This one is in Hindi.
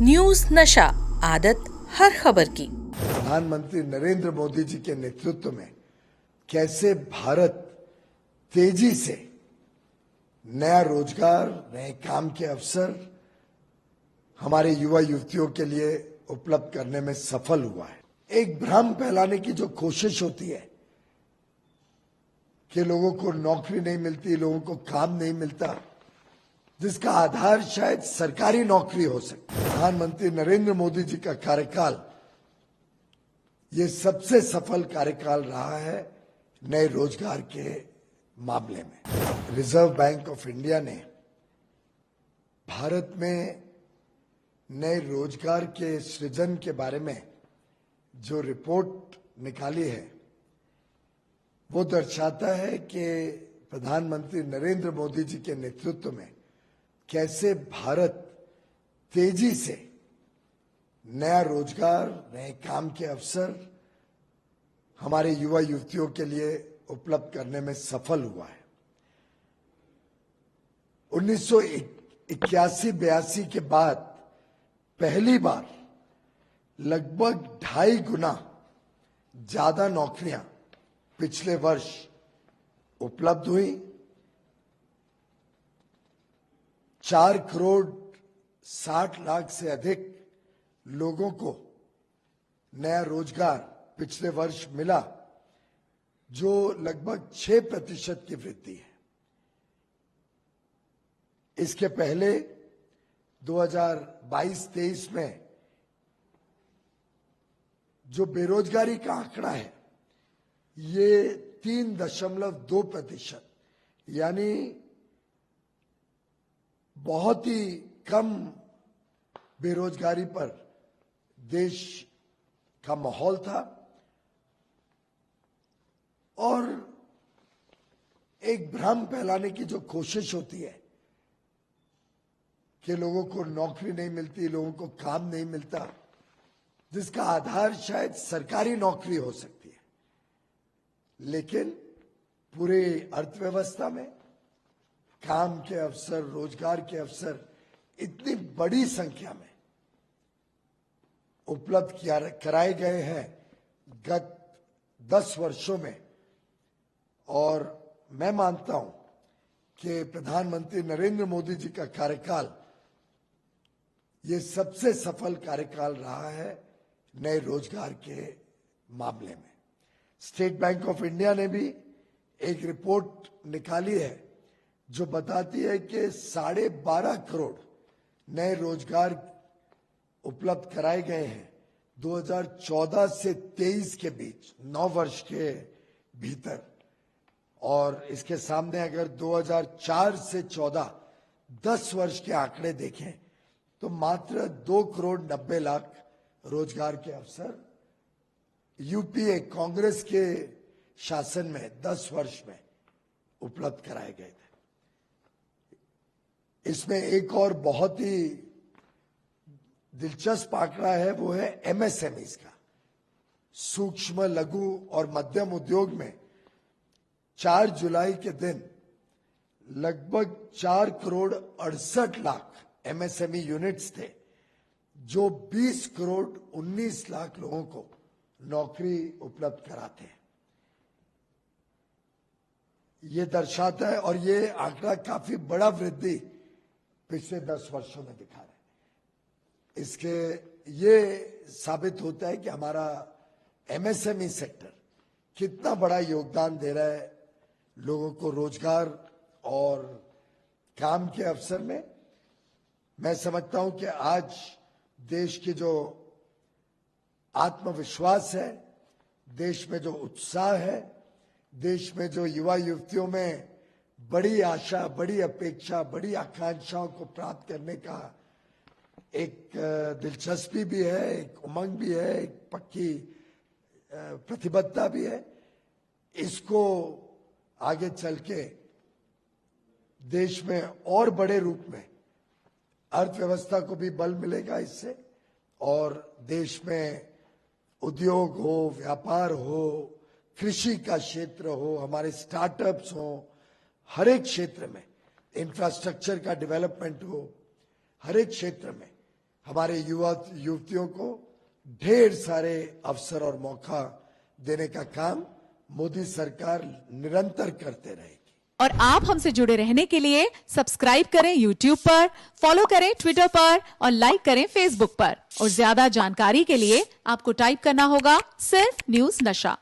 न्यूज नशा, आदत हर खबर की। प्रधानमंत्री नरेंद्र मोदी जी के नेतृत्व में कैसे भारत तेजी से नया रोजगार, नए काम के अवसर हमारे युवा युवतियों के लिए उपलब्ध करने में सफल हुआ है। एक भ्रम फैलाने की जो कोशिश होती है कि लोगों को नौकरी नहीं मिलती, लोगों को काम नहीं मिलता, जिसका आधार शायद सरकारी नौकरी हो सकती है। प्रधानमंत्री नरेंद्र मोदी जी का कार्यकाल ये सबसे सफल कार्यकाल रहा है नए रोजगार के मामले में। रिजर्व बैंक ऑफ इंडिया ने भारत में नए रोजगार के सृजन के बारे में जो रिपोर्ट निकाली है वो दर्शाता है कि प्रधानमंत्री नरेंद्र मोदी जी के नेतृत्व में कैसे भारत तेजी से नया रोजगार, नए काम के अवसर हमारे युवा युवतियों के लिए उपलब्ध करने में सफल हुआ है। 1981-82 के बाद पहली बार लगभग 2.5 गुना ज्यादा नौकरियां पिछले वर्ष उपलब्ध हुई। 4 करोड़ 60 लाख से अधिक लोगों को नया रोजगार पिछले वर्ष मिला, जो लगभग 6% की वृद्धि है। इसके पहले 2022-23 में जो बेरोजगारी का आंकड़ा है ये 3.2%, यानी बहुत ही कम बेरोजगारी पर देश का माहौल था। और एक भ्रम फैलाने की जो कोशिश होती है कि लोगों को नौकरी नहीं मिलती, लोगों को काम नहीं मिलता, जिसका आधार शायद सरकारी नौकरी हो सकती है, लेकिन पूरे अर्थव्यवस्था में काम के अवसर, रोजगार के अवसर इतनी बड़ी संख्या में उपलब्ध कराए गए हैं गत 10 वर्षों में। और मैं मानता हूं कि प्रधानमंत्री नरेंद्र मोदी जी का कार्यकाल ये सबसे सफल कार्यकाल रहा है नए रोजगार के मामले में। स्टेट बैंक ऑफ इंडिया ने भी एक रिपोर्ट निकाली है जो बताती है कि 12.5 करोड़ नए रोजगार उपलब्ध कराए गए हैं 2014 से 23 के बीच, 9 वर्ष के भीतर। और इसके सामने अगर 2004 से 14 10 वर्ष के आंकड़े देखें तो मात्र 2 करोड़ 90 लाख रोजगार के अवसर यूपीए कांग्रेस के शासन में 10 वर्ष में उपलब्ध कराए गए थे। इसमें एक और बहुत ही दिलचस्प आंकड़ा है, वो है एमएसएमईज का। सूक्ष्म, लघु और मध्यम उद्योग में 4 जुलाई के दिन लगभग 4 करोड़ 68 लाख एमएसएमई यूनिट्स थे, जो 20 करोड़ 19 लाख लोगों को नौकरी उपलब्ध कराते हैं। ये दर्शाता है, और ये आंकड़ा काफी बड़ा वृद्धि पिछले 10 वर्षों में दिखा रहा है। इसके ये साबित होता है कि हमारा एमएसएमई सेक्टर कितना बड़ा योगदान दे रहा है लोगों को रोजगार और काम के अवसर में। मैं समझता हूं कि आज देश की जो आत्मविश्वास है, देश में जो उत्साह है, देश में जो युवा युवतियों में बड़ी आशा, बड़ी अपेक्षा, बड़ी आकांक्षाओं को प्राप्त करने का एक दिलचस्पी भी है, एक उमंग भी है, एक पक्की प्रतिबद्धता भी है, इसको आगे चल के देश में और बड़े रूप में अर्थव्यवस्था को भी बल मिलेगा इससे। और देश में उद्योग हो, व्यापार हो, कृषि का क्षेत्र हो, हमारे स्टार्टअप्स हो, हर एक क्षेत्र में इंफ्रास्ट्रक्चर का डेवलपमेंट हो, हर एक क्षेत्र में हमारे युवा युवतियों को ढेर सारे अवसर और मौका देने का काम मोदी सरकार निरंतर करते रहेगी। और आप हमसे जुड़े रहने के लिए सब्सक्राइब करें YouTube पर, फॉलो करें Twitter पर और लाइक करें Facebook पर। और ज्यादा जानकारी के लिए आपको टाइप करना होगा सिर्फ न्यूज़ नशा।